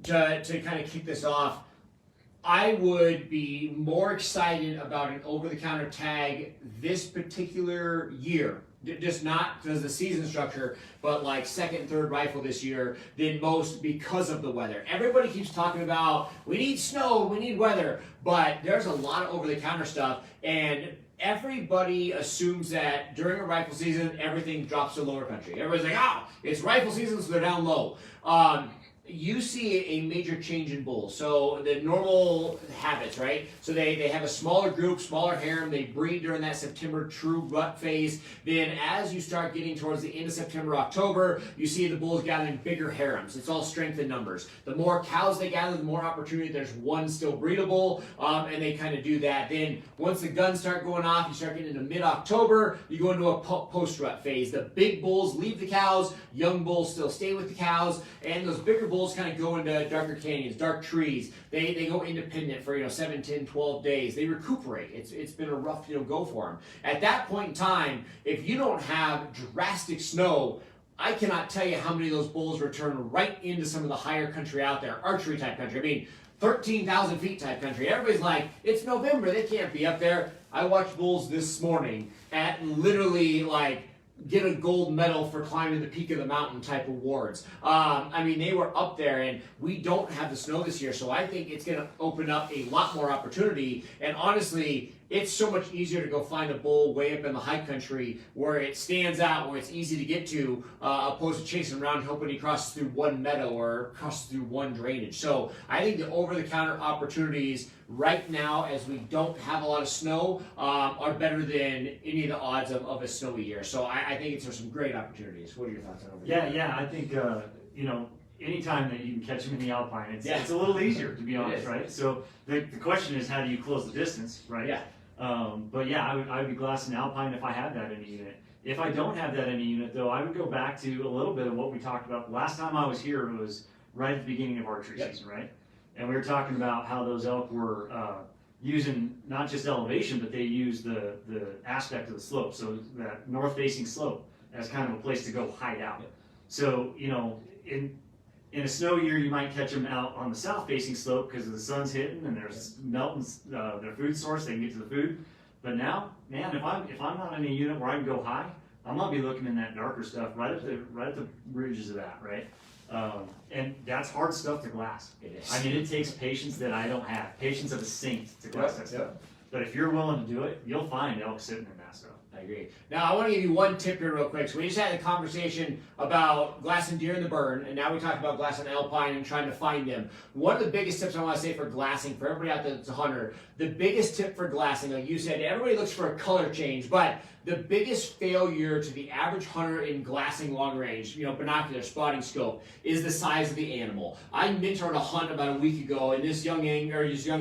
to kind of kick this off, I would be more excited about an over-the-counter tag this particular year, just not because of the season structure, but second and third rifle this year, than most because of the weather. Everybody keeps talking about, we need snow, we need weather, but there's a lot of over-the-counter stuff, and everybody assumes that during a rifle season, everything drops to lower country. Everybody's like, it's rifle season, so they're down low. you see a major change in bulls. So the normal habits, right? So they have a smaller group, smaller harem. They breed during that September true rut phase. Then as you start getting towards the end of September, October, you see the bulls gathering bigger harems. It's all strength in numbers. The more cows they gather, the more opportunity there's one still breedable, and they kind of do that. Then once the guns start going off, you start getting into mid-October, you go into a post-rut phase. The big bulls leave the cows, young bulls still stay with the cows, and those bigger bulls kind of go into darker canyons, dark trees. They go independent for 7, 10, 12 days. They recuperate. It's been a rough go for them. At that point in time, if you don't have drastic snow, I cannot tell you how many of those bulls return right into some of the higher country out there, archery type country. I mean, 13,000 feet type country. Everybody's like, it's November, they can't be up there. I watched bulls this morning at literally like get a gold medal for climbing the peak of the mountain type awards. I mean, they were up there, and we don't have the snow this year, so I think it's going to open up a lot more opportunity. And honestly, it's so much easier to go find a bull way up in the high country where it stands out, where it's easy to get to, opposed to chasing around hoping he crosses through one meadow or crosses through one drainage. So I think the over-the-counter opportunities right now, as we don't have a lot of snow, are better than any of the odds of a snowy year. So I think there's some great opportunities. What are your thoughts on over there? Yeah, I think anytime that you can catch them in the alpine, it's a little easier, to be honest, right? So the question is, how do you close the distance, right? Yeah. But yeah, I would be glassing alpine if I had that in a unit. If I don't have that in a unit, though, I would go back to a little bit of what we talked about. Last time I was here, it was right at the beginning of archery season, right? And we were talking about how those elk were using not just elevation, but they use the aspect of the slope, so that north-facing slope as kind of a place to go hide out. So, in a snow year, you might catch them out on the south-facing slope because the sun's hitting and there's melting their food source. They can get to the food. But now, man, if I'm not in a unit where I can go high, I'm gonna be looking in that darker stuff right at the ridges of that, right? And that's hard stuff to glass. It is. I mean, it takes patience that I don't have. Patience of a saint to glass that stuff. But if you're willing to do it, you'll find elk sitting in that stuff. I agree. Now, I want to give you one tip here real quick. So we just had a conversation about glassing deer in the burn, and now we talked about glassing alpine and trying to find them. One of the biggest tips I want to say for glassing, for everybody out there that's a hunter, the biggest tip for glassing, like you said, everybody looks for a color change, but the biggest failure to the average hunter in glassing long range, binocular, spotting scope, is the size of the animal. I mentored a hunt about a week ago, and this young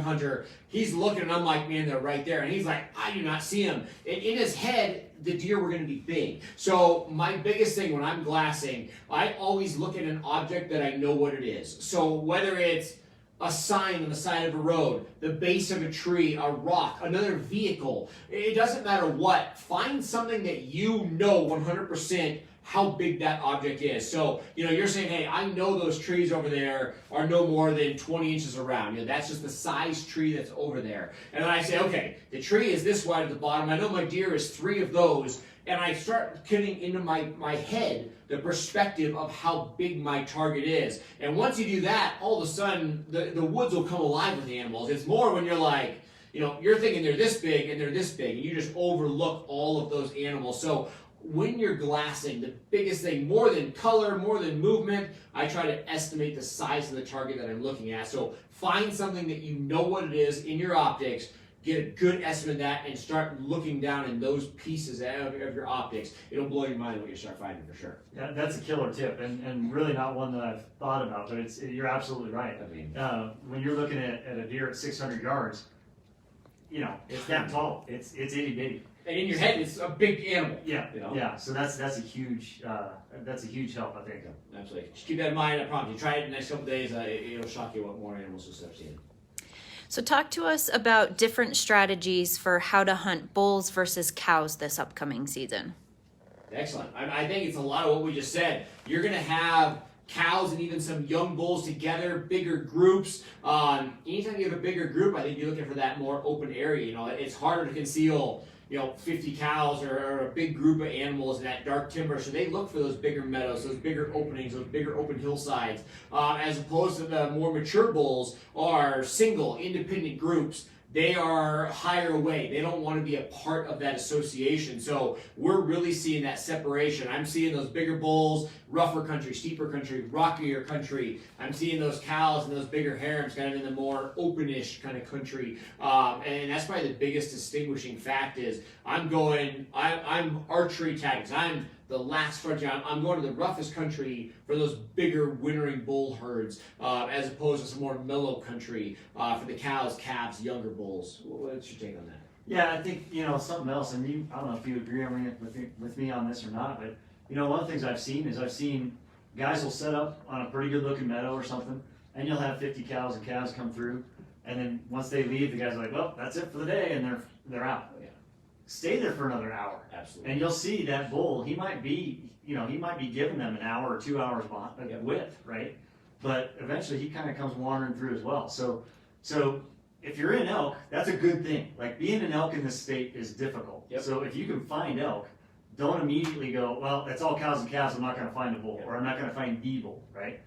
hunter, he's looking, and I'm like, man, they're right there. And he's like, I do not see them. And in his head, the deer were going to be big. So my biggest thing when I'm glassing, I always look at an object that I know what it is. So whether it's a sign on the side of a road, the base of a tree, a rock, another vehicle, it doesn't matter what. Find something that you know 100% how big that object is. So, you're saying, hey, I know those trees over there are no more than 20 inches around. That's just the size tree that's over there. And then I say, okay, the tree is this wide at the bottom. I know my deer is 3 of those. And I start getting into my head the perspective of how big my target is. And once you do that, all of a sudden, the woods will come alive with animals. It's more when you're like, you're thinking they're this big and they're this big, and you just overlook all of those animals. So when you're glassing, the biggest thing, more than color, more than movement, I try to estimate the size of the target that I'm looking at. So find something that you know what it is in your optics, get a good estimate of that, and start looking down in those pieces of your optics. It'll blow your mind what you start finding, for sure. Yeah, that's a killer tip, and really not one that I've thought about, but you're absolutely right. I mean, when you're looking at a deer at 600 yards, it's that tall. It's itty bitty. And in your head, it's a big animal. Yeah, yeah. So that's a huge help, I think. Yeah, absolutely. Just keep that in mind. I promise you. Try it in the next couple days. It'll shock you what more animals you'll start seeing. So talk to us about different strategies for how to hunt bulls versus cows this upcoming season. Excellent. I think it's a lot of what we just said. You're going to have cows and even some young bulls together, bigger groups. Anytime you have a bigger group, I think you're looking for that more open area. It's harder to conceal 50 cows or a big group of animals in that dark timber, so they look for those bigger meadows, those bigger openings, those bigger open hillsides, as opposed to the more mature bulls are single, independent groups, they are higher away. They don't want to be a part of that association. So we're really seeing that separation. I'm seeing those bigger bulls, rougher country, steeper country, rockier country. I'm seeing those cows and those bigger harems kind of in the more openish kind of country. And that's probably the biggest distinguishing fact is I'm archery tags. I'm the last frontier. I'm going to the roughest country for those bigger wintering bull herds, as opposed to some more mellow country for the cows, calves, younger bulls. What's your take on that? Yeah, I think, something else, and I don't know if you agree with me on this or not, but, one of the things I've seen guys will set up on a pretty good looking meadow or something, and you'll have 50 cows and calves come through, and then once they leave, the guys are like, well, that's it for the day, and they're out. Yeah. Stay there for another hour. Absolutely. And you'll see that bull, he might be giving them an hour or 2 hours with, right? But eventually he kind of comes wandering through as well. So if you're in elk, that's a good thing. Like being an elk in this state is difficult. Yep. So if you can find elk, don't immediately go, well, it's all cows and calves, I'm not going to find a bull, or I'm not going to find the bull, right?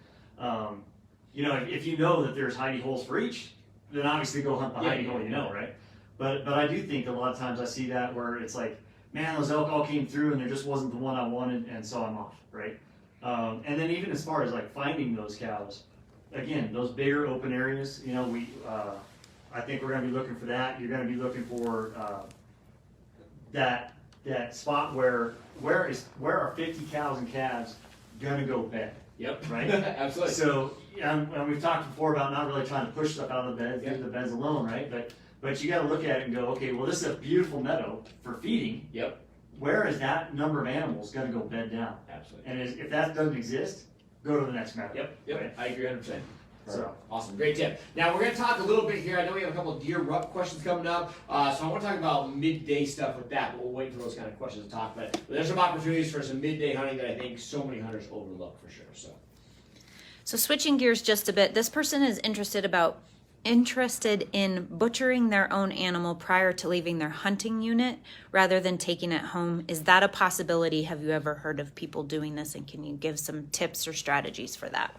If you know that there's hidey holes for each, then obviously go hunt the hidey hole, right? But I do think a lot of times I see that where it's like, man, those elk all came through and there just wasn't the one I wanted, and so I'm off, right? And then even as far as like finding those cows, again, those bigger open areas, I think we're going to be looking for that. You're going to be looking for that spot where are 50 cows and calves going to go bed? Yep. Right. Absolutely. So and we've talked before about not really trying to push stuff out of the bed, leave the beds alone, right? But you got to look at it and go, okay, well, this is a beautiful meadow for feeding. Yep. Where is that number of animals going to go bed down? Absolutely. And if that doesn't exist, go to the next meadow. Yep. Right? I agree 100%. So awesome, great tip. Now we're going to talk a little bit here. I know we have a couple of deer rut questions coming up, so I want to talk about midday stuff with that. But we'll wait for those kind of questions to talk. But there's some opportunities for some midday hunting that I think so many hunters overlook for sure. So switching gears just a bit, this person is interested in butchering their own animal prior to leaving their hunting unit rather than taking it home. Is that a possibility? Have you ever heard of people doing this, and can you give some tips or strategies for that?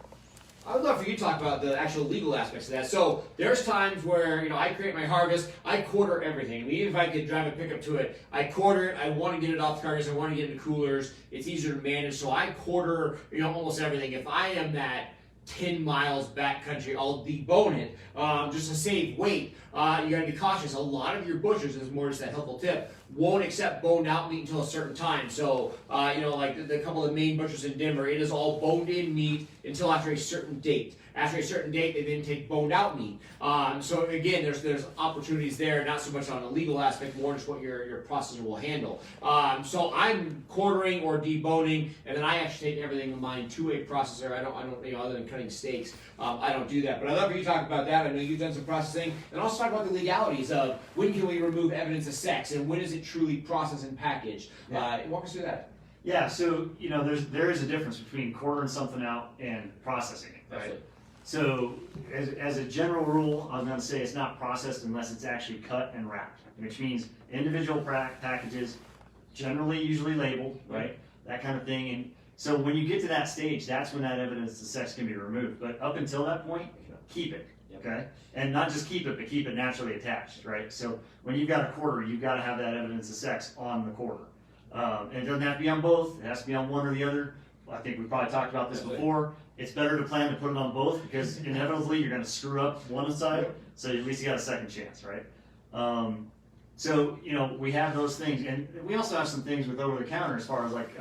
I would love for you to talk about the actual legal aspects of that. So there's times where, I create my harvest, I quarter everything. I mean, even if I could drive a pickup to it, I quarter it, I want to get it off the carcass, I want to get it into coolers, it's easier to manage, so I quarter, almost everything. If I am that 10 miles back country, I'll debone it just to save weight. You gotta be cautious. A lot of your butchers, this is more just that helpful tip, won't accept boned out meat until a certain time. So, like the couple of the main butchers in Denver, it is all boned in meat until after a certain date. After a certain date, they then take boned out meat. So again, there's opportunities there, not so much on the legal aspect, more just what your processor will handle. So I'm quartering or deboning, and then I actually take everything of mine to a processor. I don't, other than cutting steaks, I don't do that. But I'd love for you to talk about that. I know you've done some processing, and also talk about the legalities of when can we remove evidence of sex, and when is it truly processed and packaged. Walk us through that. Yeah, so there is a difference between quartering something out and processing it, right? Absolutely. So as a general rule, I'm going to say it's not processed unless it's actually cut and wrapped, which means individual packages, usually labeled, right? That kind of thing. And so when you get to that stage, that's when that evidence of sex can be removed. But up until that point, keep it, okay? And not just keep it, but keep it naturally attached, right? So when you've got a quarter, you've got to have that evidence of sex on the quarter. And it doesn't have to be on both. It has to be on one or the other. I think we probably talked about this before. It's better to plan to put it on both because inevitably you're going to screw up one side, so at least you got a second chance, right? So we have those things, and we also have some things with over the counter as far as like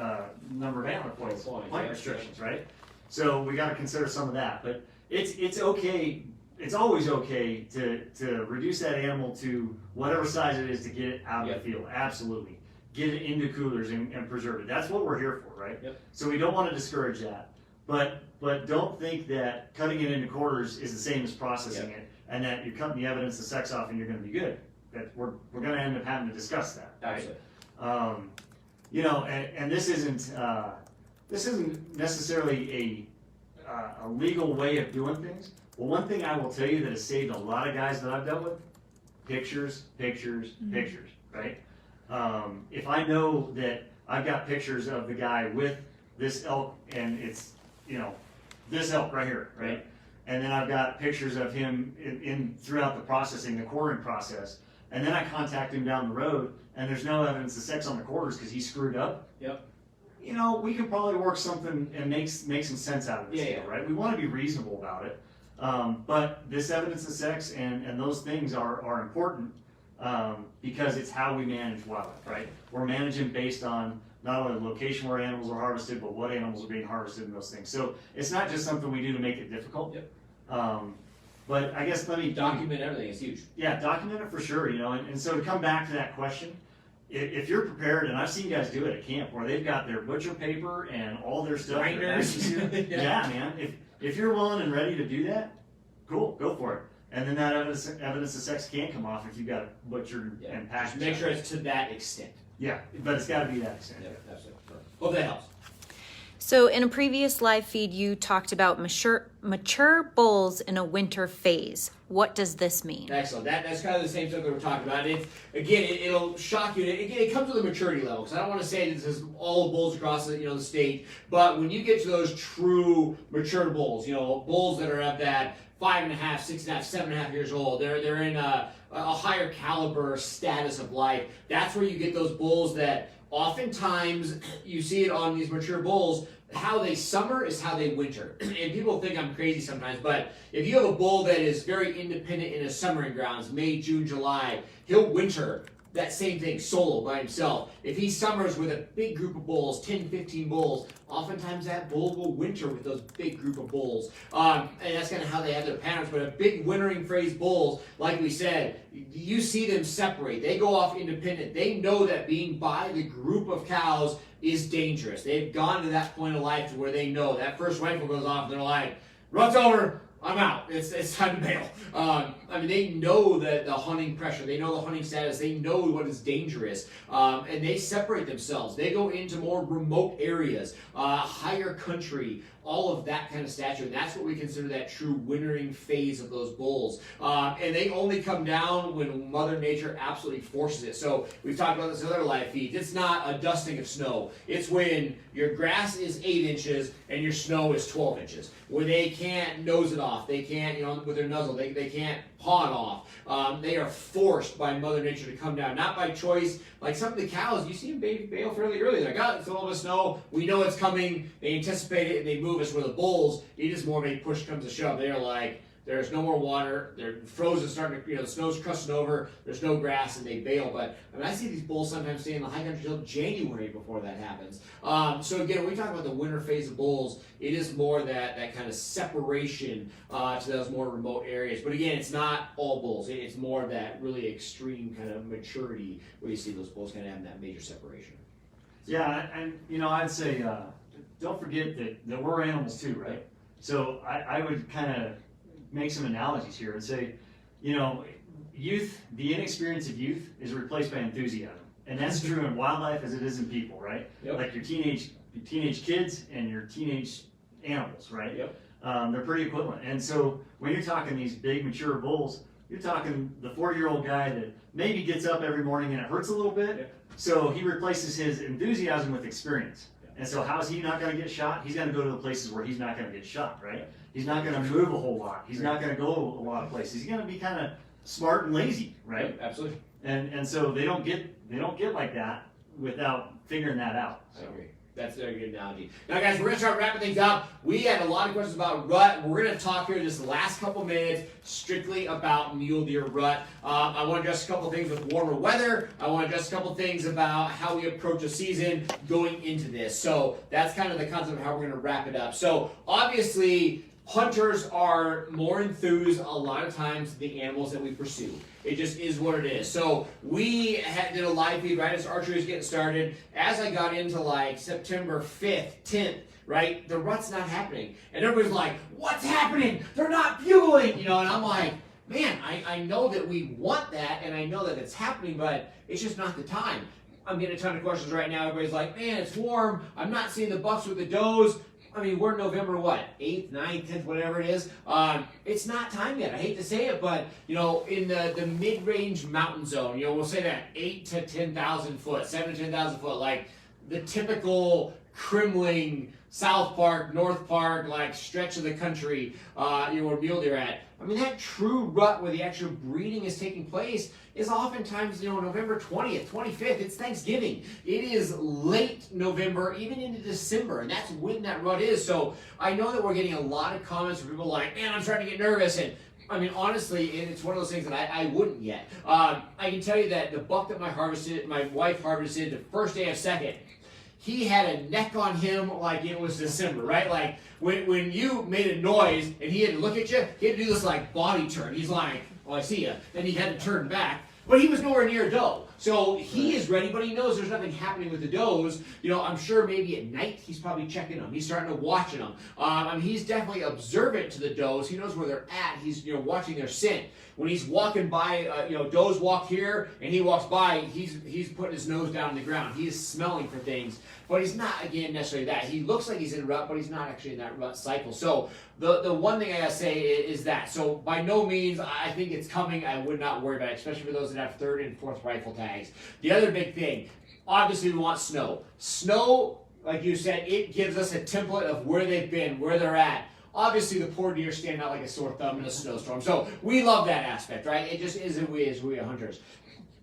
number of antler points, point restrictions, right? So we got to consider some of that, but it's okay. It's always okay to reduce that animal to whatever size it is to get it out of the field. Absolutely, get it into coolers and preserve it. That's what we're here for, right? Yep. So we don't want to discourage that. But don't think that cutting it into quarters is the same as processing it, and that you're cutting the evidence of sex off and you're going to be good. That we're going to end up having to discuss that, right? And this isn't necessarily a legal way of doing things. Well, one thing I will tell you that has saved a lot of guys that I've dealt with: pictures, right? If I know that I've got pictures of the guy with this elk and it's this elk right here, right? and then I've got pictures of him in throughout the processing, the quartering process, and then I contact him down the road, and there's no evidence of sex on the quarters because he screwed up. Yep. You know, we can probably work something and make some sense out of this deal, right? We want to be reasonable about it, but this evidence of sex and those things are important because it's how we manage wildlife, right? We're managing based on not only the location where animals are harvested, but what animals are being harvested and those things. So it's not just something we do to make it difficult. Yep. But I guess let me document everything. It's huge. Yeah, document it for sure. You know, and so to come back to that question, if you're prepared, and I've seen guys do it at camp where they've got their butcher paper and all their stuff. Grinders. Yeah, man. If you're willing and ready to do that, cool, go for it. And then that evidence of sex can come off if you've got it butchered and packed. Just make sure it's to that extent. Yeah, but it's got to be that extent. Yeah, absolutely. Hope that helps. So in a previous live feed, you talked about mature bulls in a winter phase. What does this mean? Excellent. That's kind of the same stuff that we're talking about. It'll shock you. Again, it comes with a maturity level. Because I don't want to say this is all bulls across the state, but when you get to those true mature bulls, bulls that are at that 5.5, 6.5, 7.5 years old, they're in a higher caliber status of life. That's where you get those bulls that oftentimes you see it on these mature bulls. How they summer is how they winter. And people think I'm crazy sometimes, but if you have a bull that is very independent in his summering grounds, May, June, July, he'll winter that same thing solo by himself. If he summers with a big group of bulls, 10, 15 bulls, oftentimes that bull will winter with those big group of bulls. And that's kind of how they have their patterns. But a big wintering phase bulls, like we said, you see them separate. They go off independent. They know that being by the group of cows is dangerous. They've gone to that point of life to where they know that first rifle goes off and they're like, rut's over, I'm out. It's time to bail. They know the hunting pressure. They know the hunting status. They know what is dangerous. And they separate themselves. They go into more remote areas, higher country, all of that kind of stature. And that's what we consider that true wintering phase of those bulls. And they only come down when Mother Nature absolutely forces it. So we've talked about this in other live feeds. It's not a dusting of snow. It's when your grass is 8 inches and your snow is 12 inches. Where they can't nose it off. They can't, with their nuzzle, they can't paw it off. They are forced by Mother Nature to come down, not by choice. Like some of the cows, you see them bail fairly early. They're like, it's a little bit of snow. We know it's coming. They anticipate it and they move us. Where the bulls, it is more of a push comes to shove. They are like, there's no more water. They're frozen, starting to, the snow's crusting over. There's no grass, and they bail. But I see these bulls sometimes stay in the high country until January before that happens. So again, when we talk about the winter phase of bulls, it is more that kind of separation to those more remote areas. But again, it's not all bulls. It's more of that really extreme kind of maturity where you see those bulls kind of having that major separation. Yeah, and I'd say don't forget that we're animals too, right? So I would kind of make some analogies here and say, youth, the inexperience of youth is replaced by enthusiasm. And that's true in wildlife as it is in people, right? Yep. Like your teenage kids and your teenage animals, right? Yep. They're pretty equivalent. And so when you're talking these big mature bulls, you're talking the 40-year-old guy that maybe gets up every morning and it hurts a little bit. Yep. So he replaces his enthusiasm with experience. And so how is he not going to get shot? He's going to go to the places where he's not going to get shot, right? He's not going to move a whole lot. He's not going to go a lot of places. He's going to be kind of smart and lazy, right? Yep, absolutely. And so they don't get like that without figuring that out. So. I agree. That's a very good analogy. Now, guys, we're going to start wrapping things up. We had a lot of questions about rut. We're going to talk here in just the last couple minutes strictly about mule deer rut. I want to address a couple things with warmer weather. I want to address a couple things about how we approach a season going into this. So that's kind of the concept of how we're going to wrap it up. So obviously, hunters are more enthused a lot of times than the animals that we pursue. It just is what it is. So we did a live feed right as archery was getting started. As I got into like September 5th, 10th, right, the rut's not happening. And everybody's like, what's happening? They're not bugling, and I'm like, man, I know that we want that and I know that it's happening, but it's just not the time. I'm getting a ton of questions right now. Everybody's like, man, it's warm. I'm not seeing the bucks with the does. We're in November, 8th, 9th, 10th, whatever it is. It's not time yet. I hate to say it, but, in the mid-range mountain zone, we'll say that 8 to 10,000 foot, 7 to 10,000 foot, like the typical Krimling, South Park, North Park, like stretch of the country, where mule deer at. I mean, that true rut where the actual breeding is taking place is oftentimes, November 20th, 25th. It's Thanksgiving. It is late November, even into December, and that's when that rut is. So I know that we're getting a lot of comments from people like, man, I'm starting to get nervous. And I mean, honestly, it's one of those things that I wouldn't yet. I can tell you that the buck that my wife harvested the first day of second, he had a neck on him like it was December, right? Like when you made a noise and he had to look at you, he had to do this like body turn. He's like, oh, I see you. Then he had to turn back. But he was nowhere near a doe. So he is ready, but he knows there's nothing happening with the does. I'm sure maybe at night he's probably checking them. He's starting to watch them. He's definitely observant to the does. He knows where they're at. He's watching their scent. When he's walking by, does walk here and he walks by, he's putting his nose down on the ground. He is smelling for things. But he's not, again, necessarily that. He looks like he's in a rut, but he's not actually in that rut cycle. So the one thing I gotta say is that. So by no means, I think it's coming. I would not worry about it, especially for those that have third and fourth rifle tags. The other big thing, obviously we want snow. Snow, like you said, it gives us a template of where they've been, where they're at. Obviously, the poor deer stand out like a sore thumb in a snowstorm. So we love that aspect, right? It just isn't we as we are hunters.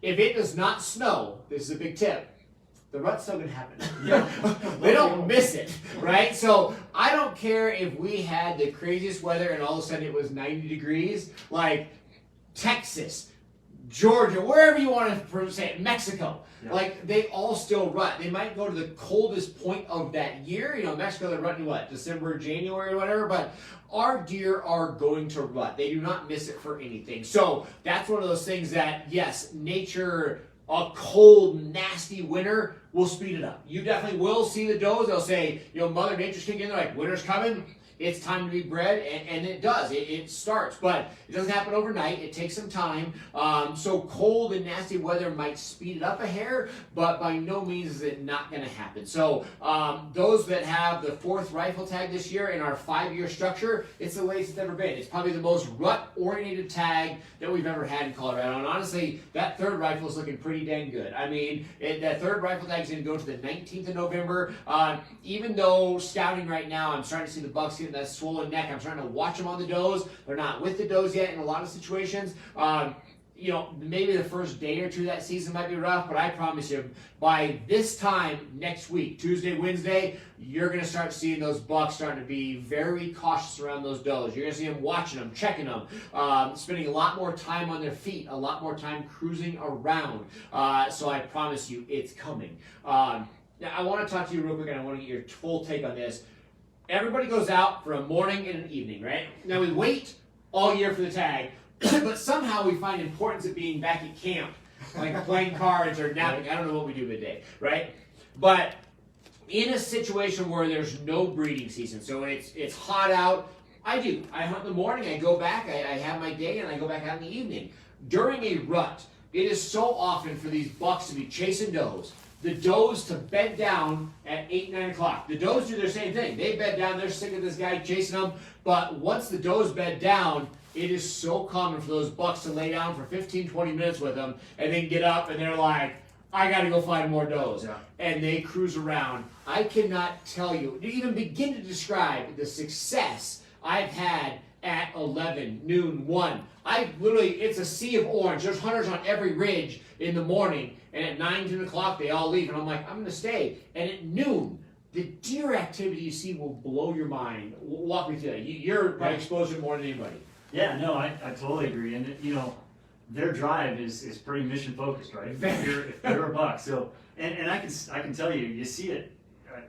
If it does not snow, this is a big tip, the rut's still gonna happen. They don't miss it, right? So I don't care if we had the craziest weather and all of a sudden it was 90 degrees, like Texas, Georgia, wherever you want to say it, Mexico. Yeah. Like they all still rut. They might go to the coldest point of that year. Mexico, they're rutting what, December, January, or whatever, but our deer are going to rut. They do not miss it for anything. So that's one of those things that, yes, nature, a cold, nasty winter will speed it up. You definitely will see the does. They'll say, Mother Nature's kicking in. They're like, winter's coming. It's time to be bred, and it does. It starts, but it doesn't happen overnight. It takes some time. So cold and nasty weather might speed it up a hair, but by no means is it not going to happen. So those that have the fourth rifle tag this year in our 5-year structure, it's the latest it's ever been. It's probably the most rut-oriented tag that we've ever had in Colorado. And honestly, that third rifle is looking pretty dang good. I mean, that third rifle tag is going to go to the 19th of November. Even though scouting right now, I'm starting to see the bucks getting that swollen neck. I'm trying to watch them on the does. They're not with the does yet in a lot of situations. Maybe the first day or two of that season might be rough, but I promise you, by this time next week, Tuesday, Wednesday, you're going to start seeing those bucks starting to be very cautious around those does. You're going to see them watching them, checking them, spending a lot more time on their feet, a lot more time cruising around. So I promise you, it's coming. Now, I want to talk to you real quick, and I want to get your full take on this. Everybody goes out for a morning and an evening, right? Now, we wait all year for the tag, but somehow we find importance of being back at camp, like playing cards or napping. I don't know what we do midday, right? But in a situation where there's no breeding season, so it's hot out, I hunt in the morning, I go back, I have my day, and I go back out in the evening. During a rut, it is so often for these bucks to be chasing does, the does to bed down at 8, 9 o'clock. The does do their same thing. They bed down, they're sick of this guy chasing them, but once the does bed down, it is so common for those bucks to lay down for 15, 20 minutes with them and then get up and they're like, I gotta go find more does. Yeah. And they cruise around. I cannot tell you, to even begin to describe the success I've had at 11, noon, 1. It's a sea of orange. There's hunters on every ridge in the morning, and at 9, 10 o'clock, they all leave. And I'm like, I'm gonna stay. And at noon, the deer activity you see will blow your mind. Walk me through that. You're probably exposed to it more than anybody. Yeah, no, I totally agree. And, their drive is pretty mission focused, right? If they're a buck. So, and I can tell you, you see it.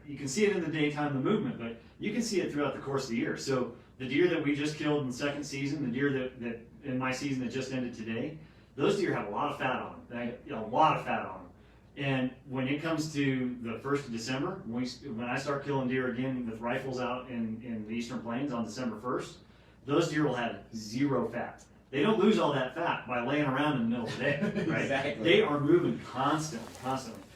You can see it in the daytime, the movement, but you can see it throughout the course of the year. So the deer that we just killed in the second season, the deer that in my season that just ended today, those deer have a lot of fat on them. A lot of fat on them. And when it comes to the 1st of December, when I start killing deer again with rifles out in the Eastern Plains on December 1st, those deer will have 0 fat. They don't lose all that fat by laying around in the middle of the day, right? Exactly. They are moving constantly.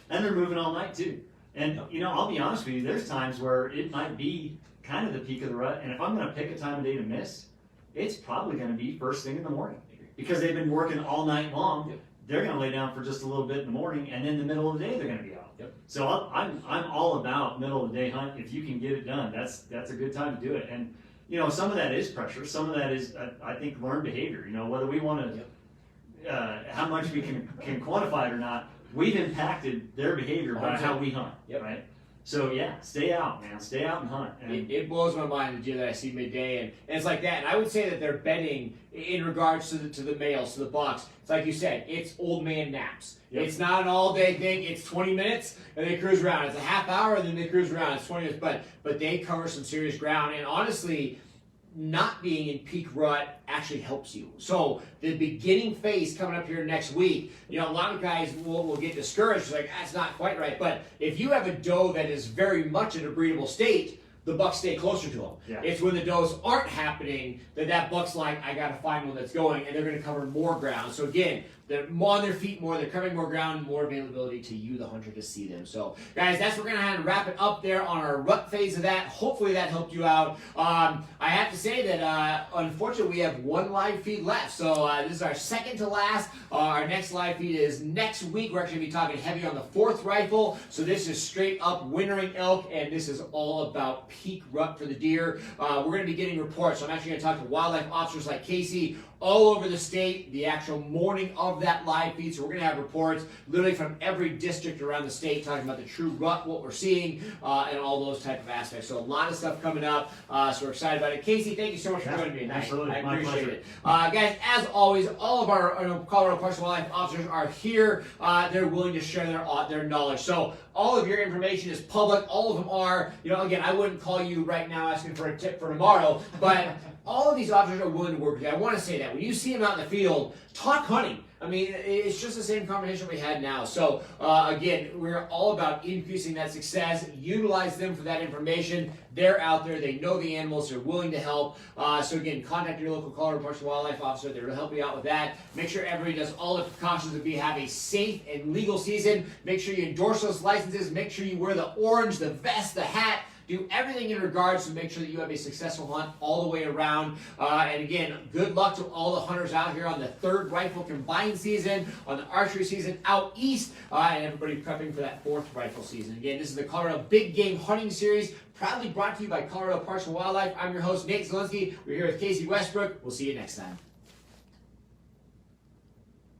And they're moving all night too. And, I'll be honest with you, there's times where it might be kind of the peak of the rut, and if I'm going to pick a time of day to miss, it's probably going to be first thing in the morning. Because they've been working all night long, they're going to lay down for just a little bit in the morning, and in the middle of the day they're going to be out. Yep. So I'm all about middle of the day hunt. If you can get it done, that's a good time to do it. And some of that is pressure. Some of that is I think learned behavior. Whether we want to how much we can quantify it or not, we've impacted their behavior by how we hunt. Yep. Right. So yeah, stay out, man. Stay out and hunt. And it blows my mind the deer that I see midday, and it's like that. And I would say that they're bedding in regards to the males, to the bucks. It's like you said, it's old man naps. Yep. It's not an all day thing. It's 20 minutes and they cruise around. It's a half hour and then they cruise around. It's 20 minutes, but they cover some serious ground. And honestly, not being in peak rut actually helps you. So the beginning phase coming up here next week, a lot of guys will get discouraged. It's like, that's not quite right. But if you have a doe that is very much in a breedable state, the bucks stay closer to them. Yeah. It's when the does aren't happening that buck's like, I got to find one that's going, and they're going to cover more ground. So again, they're on their feet more, they're covering more ground, more availability to you, the hunter, to see them. So, guys, that's what we're going to have to wrap it up there on our rut phase of that. Hopefully that helped you out. I have to say that, unfortunately, we have one live feed left. So this is our second to last. Our next live feed is next week. We're actually going to be talking heavy on the 4th rifle. So this is straight up wintering elk, and this is all about peak rut for the deer. We're going to be getting reports. So I'm actually going to talk to wildlife officers like Casey all over the state the actual morning of that live feed. So we're going to have reports literally from every district around the state talking about the true rut, what we're seeing, and all those type of aspects. So a lot of stuff coming up. So we're excited about it. Casey, thank you so much for joining me tonight. Absolutely. I My appreciate pleasure. it. Guys, as always, all of our Colorado Parks and Wildlife officers are here. They're willing to share their knowledge. So all of your information is public. All of them are. Again, I wouldn't call you right now asking for a tip for tomorrow, but all of these officers are willing to work with you. I want to say that. When you see them out in the field, talk hunting. I mean, it's just the same conversation we had now. So, again, we're all about increasing that success. Utilize them for that information. They're out there. They know the animals. They're willing to help. So, again, contact your local Colorado Parks and Wildlife officer. They're to help you out with that. Make sure everybody does all the precautions to have a safe and legal season. Make sure you endorse those licenses. Make sure you wear the orange, the vest, the hat. Do everything in regards to make sure that you have a successful hunt all the way around. And again, good luck to all the hunters out here on the 3rd rifle combined season, on the archery season out east, and everybody prepping for that 4th rifle season. Again, this is the Colorado Big Game Hunting Series, proudly brought to you by Colorado Parks and Wildlife. I'm your host, Nate Zielinski. We're here with Casey Westbrook. We'll see you next time.